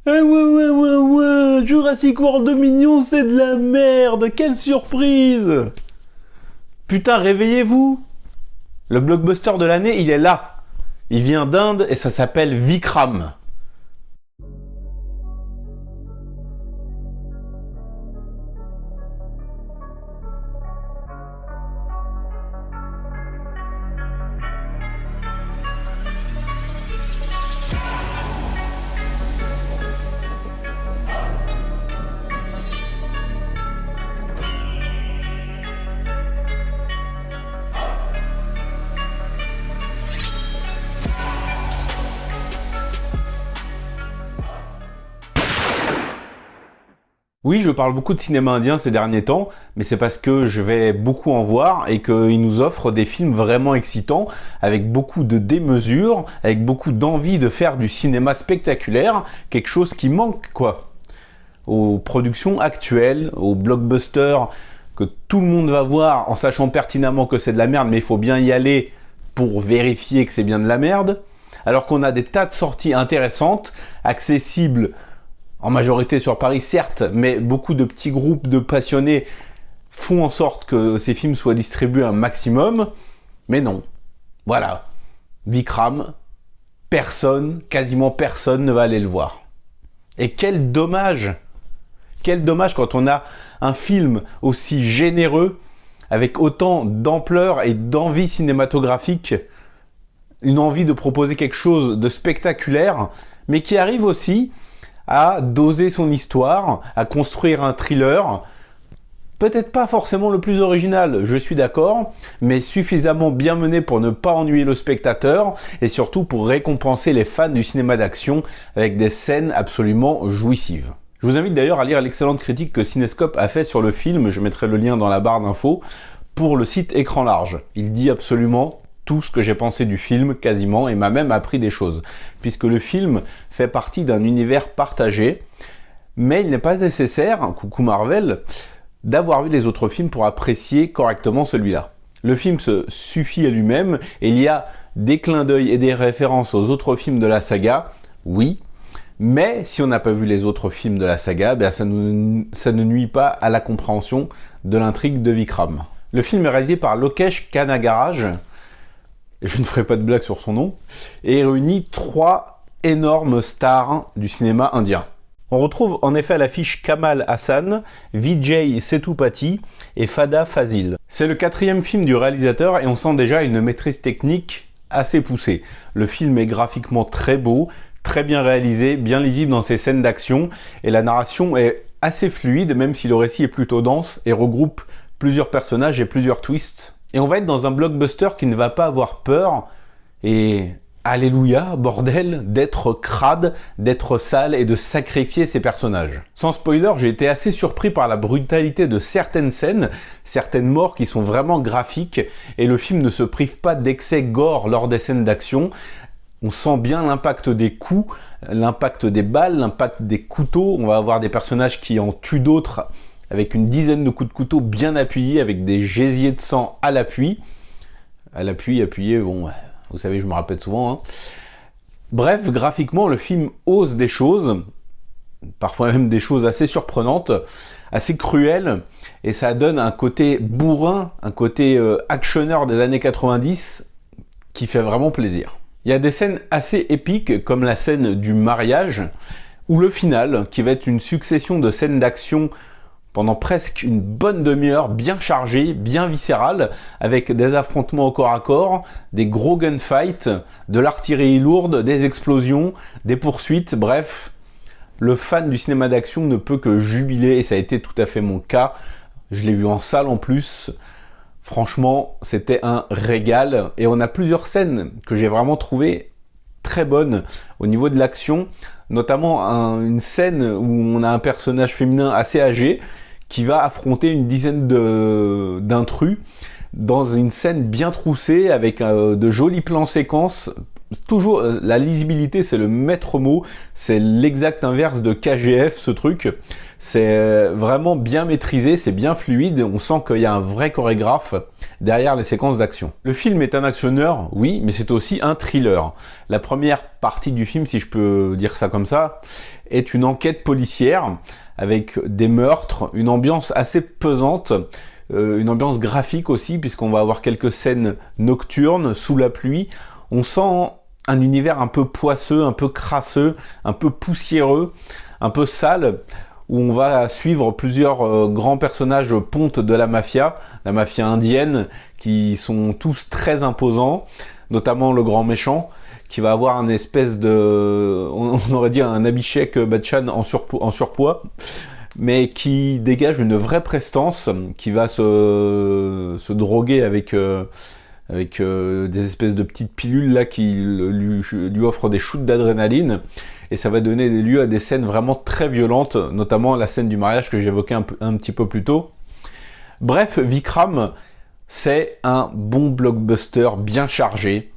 Ah ouais, Jurassic World Dominion, c'est de la merde. Quelle surprise. Putain, réveillez-vous. Le blockbuster de l'année, il est là. Il vient d'Inde et ça s'appelle Vikram. Oui, je parle beaucoup de cinéma indien ces derniers temps, mais c'est parce que je vais beaucoup en voir et qu'il nous offre des films vraiment excitants, avec beaucoup de démesure, avec beaucoup d'envie de faire du cinéma spectaculaire, quelque chose qui manque, quoi, aux productions actuelles, aux blockbusters que tout le monde va voir en sachant pertinemment que c'est de la merde, mais il faut bien y aller pour vérifier que c'est bien de la merde, alors qu'on a des tas de sorties intéressantes, accessibles en majorité sur Paris, certes, mais beaucoup de petits groupes de passionnés font en sorte que ces films soient distribués un maximum. Mais non. Voilà. Vikram, personne, quasiment personne ne va aller le voir. Et quel dommage. Quel dommage quand on a un film aussi généreux, avec autant d'ampleur et d'envie cinématographique, une envie de proposer quelque chose de spectaculaire, mais qui arrive aussi à doser son histoire, à construire un thriller, peut-être pas forcément le plus original, je suis d'accord, mais suffisamment bien mené pour ne pas ennuyer le spectateur, et surtout pour récompenser les fans du cinéma d'action avec des scènes absolument jouissives. Je vous invite d'ailleurs à lire l'excellente critique que Cinescope a fait sur le film, je mettrai le lien dans la barre d'infos, pour le site Écran Large. Il dit absolument tout ce que j'ai pensé du film, quasiment, et m'a même appris des choses, puisque le film fait partie d'un univers partagé, mais il n'est pas nécessaire, coucou Marvel, d'avoir vu les autres films pour apprécier correctement celui-là. Le film se suffit à lui-même, et il y a des clins d'œil et des références aux autres films de la saga, oui, mais si on n'a pas vu les autres films de la saga, ça ne nuit pas à la compréhension de l'intrigue de Vikram. Le film est réalisé par Lokesh Kanagaraj, je ne ferai pas de blague sur son nom, et réunit 3 énormes stars du cinéma indien. On retrouve en effet à l'affiche Kamal Hassan, Vijay Sethupathi et Fahd Fazil. C'est le 4e film du réalisateur et on sent déjà une maîtrise technique assez poussée. Le film est graphiquement très beau, très bien réalisé, bien lisible dans ses scènes d'action, et la narration est assez fluide, même si le récit est plutôt dense et regroupe plusieurs personnages et plusieurs twists. Et on va être dans un blockbuster qui ne va pas avoir peur, et alléluia, bordel, d'être crade, d'être sale et de sacrifier ses personnages. Sans spoiler, j'ai été assez surpris par la brutalité de certaines scènes, certaines morts qui sont vraiment graphiques, et le film ne se prive pas d'excès gore lors des scènes d'action. On sent bien l'impact des coups, l'impact des balles, l'impact des couteaux. On va avoir des personnages qui en tuent d'autres avec une dizaine de coups de couteau bien appuyés, avec des gésiers de sang à l'appui. À l'appui, appuyé, bon, vous savez, je me répète souvent. Hein. Bref, graphiquement, le film ose des choses, parfois même des choses assez surprenantes, assez cruelles, et ça donne un côté bourrin, un côté actionneur des années 90 qui fait vraiment plaisir. Il y a des scènes assez épiques, comme la scène du mariage, ou le final, qui va être une succession de scènes d'action pendant presque une bonne demi-heure, bien chargée, bien viscérale, avec des affrontements au corps à corps, des gros gunfights, de l'artillerie lourde, des explosions, des poursuites, bref. Le fan du cinéma d'action ne peut que jubiler, et ça a été tout à fait mon cas. Je l'ai vu en salle en plus. Franchement, c'était un régal. Et on a plusieurs scènes que j'ai vraiment trouvées très bonnes au niveau de l'action. Notamment une scène où on a un personnage féminin assez âgé qui va affronter une dizaine d'intrus dans une scène bien troussée avec de jolis plans séquences. Toujours, la lisibilité, c'est le maître mot, c'est l'exact inverse de KGF, ce truc. C'est vraiment bien maîtrisé, c'est bien fluide, on sent qu'il y a un vrai chorégraphe derrière les séquences d'action. Le film est un actionneur, oui, mais c'est aussi un thriller. La première partie du film, si je peux dire ça comme ça, est une enquête policière avec des meurtres, une ambiance assez pesante, une ambiance graphique aussi, puisqu'on va avoir quelques scènes nocturnes, sous la pluie. On sent un univers un peu poisseux, un peu crasseux, un peu poussiéreux, un peu sale, où on va suivre plusieurs grands personnages pontes de la mafia indienne, qui sont tous très imposants, notamment le grand méchant, qui va avoir un espèce de, on aurait dit un Abhishek Bachchan en surpoids, mais qui dégage une vraie prestance, qui va se droguer avec des espèces de petites pilules là qui lui offrent des shoots d'adrénaline, et ça va donner lieu à des scènes vraiment très violentes, notamment la scène du mariage que j'évoquais un petit peu plus tôt. Bref, Vikram, c'est un bon blockbuster bien chargé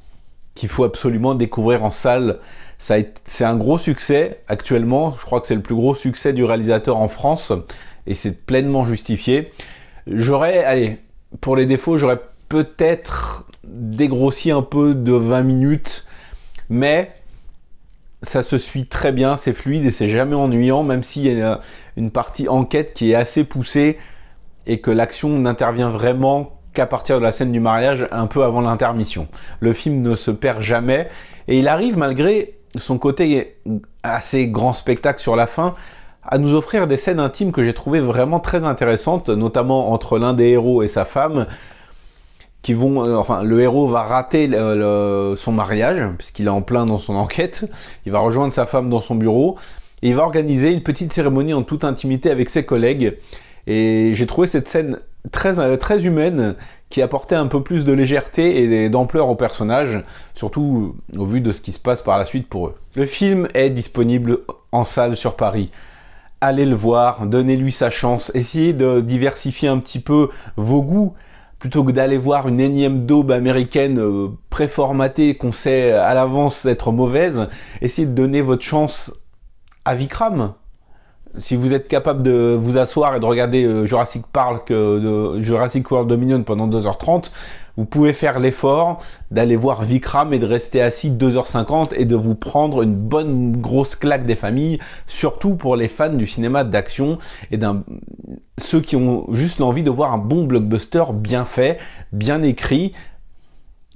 qu'il faut absolument découvrir en salle. C'est un gros succès actuellement, je crois que c'est le plus gros succès du réalisateur en France, et c'est pleinement justifié. Pour les défauts, j'aurais peut-être dégrossi un peu de 20 minutes, mais ça se suit très bien, c'est fluide et c'est jamais ennuyant, même s'il y a une partie enquête qui est assez poussée et que l'action n'intervient vraiment qu'à partir de la scène du mariage, un peu avant l'intermission. Le film ne se perd jamais, et il arrive, malgré son côté assez grand spectacle sur la fin, à nous offrir des scènes intimes que j'ai trouvées vraiment très intéressantes, notamment entre l'un des héros et sa femme, qui vont, le héros va rater son mariage, puisqu'il est en plein dans son enquête. Il va rejoindre sa femme dans son bureau, et il va organiser une petite cérémonie en toute intimité avec ses collègues. Et j'ai trouvé cette scène très humaine, qui apportait un peu plus de légèreté et d'ampleur au personnage, surtout au vu de ce qui se passe par la suite pour eux. Le film est disponible en salle sur Paris. Allez le voir, donnez-lui sa chance, essayez de diversifier un petit peu vos goûts, plutôt que d'aller voir une énième daube américaine préformatée qu'on sait à l'avance être mauvaise. Essayez de donner votre chance à Vikram. Si vous êtes capable de vous asseoir et de regarder Jurassic World Dominion pendant 2h30, vous pouvez faire l'effort d'aller voir Vikram et de rester assis 2h50 et de vous prendre une bonne grosse claque des familles, surtout pour les fans du cinéma d'action et ceux qui ont juste l'envie de voir un bon blockbuster bien fait, bien écrit,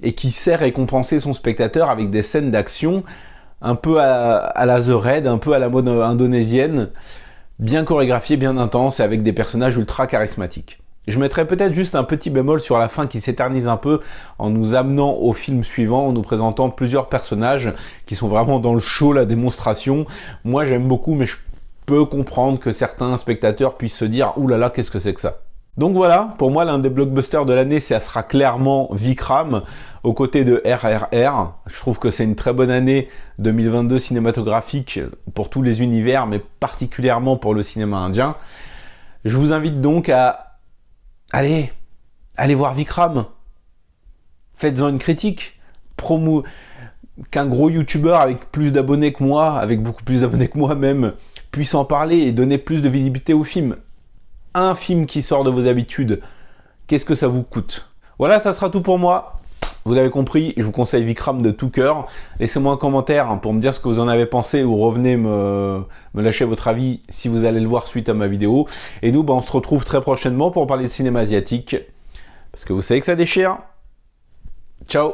et qui sait récompenser son spectateur avec des scènes d'action un peu à la The Raid, un peu à la mode indonésienne, bien chorégraphiées, bien intenses, et avec des personnages ultra charismatiques. Je mettrais peut-être juste un petit bémol sur la fin qui s'éternise un peu en nous amenant au film suivant, en nous présentant plusieurs personnages qui sont vraiment dans le show, la démonstration. Moi j'aime beaucoup, mais je peux comprendre que certains spectateurs puissent se dire « Ouh là là, qu'est-ce que c'est que ça ?» Donc voilà, pour moi l'un des blockbusters de l'année, ça sera clairement Vikram, aux côtés de RRR. Je trouve que c'est une très bonne année 2022 cinématographique pour tous les univers, mais particulièrement pour le cinéma indien. Je vous invite donc à allez voir Vikram. Faites-en une critique. Qu'un gros youtubeur avec plus d'abonnés que moi, avec beaucoup plus d'abonnés que moi même, puisse en parler et donner plus de visibilité au film. Un film qui sort de vos habitudes, qu'est-ce que ça vous coûte? Voilà, ça sera tout pour moi. Vous l'avez compris, je vous conseille Vikram de tout cœur. Laissez-moi un commentaire pour me dire ce que vous en avez pensé, ou revenez me lâcher votre avis si vous allez le voir suite à ma vidéo. Et nous, on se retrouve très prochainement pour parler de cinéma asiatique, parce que vous savez que ça déchire. Ciao!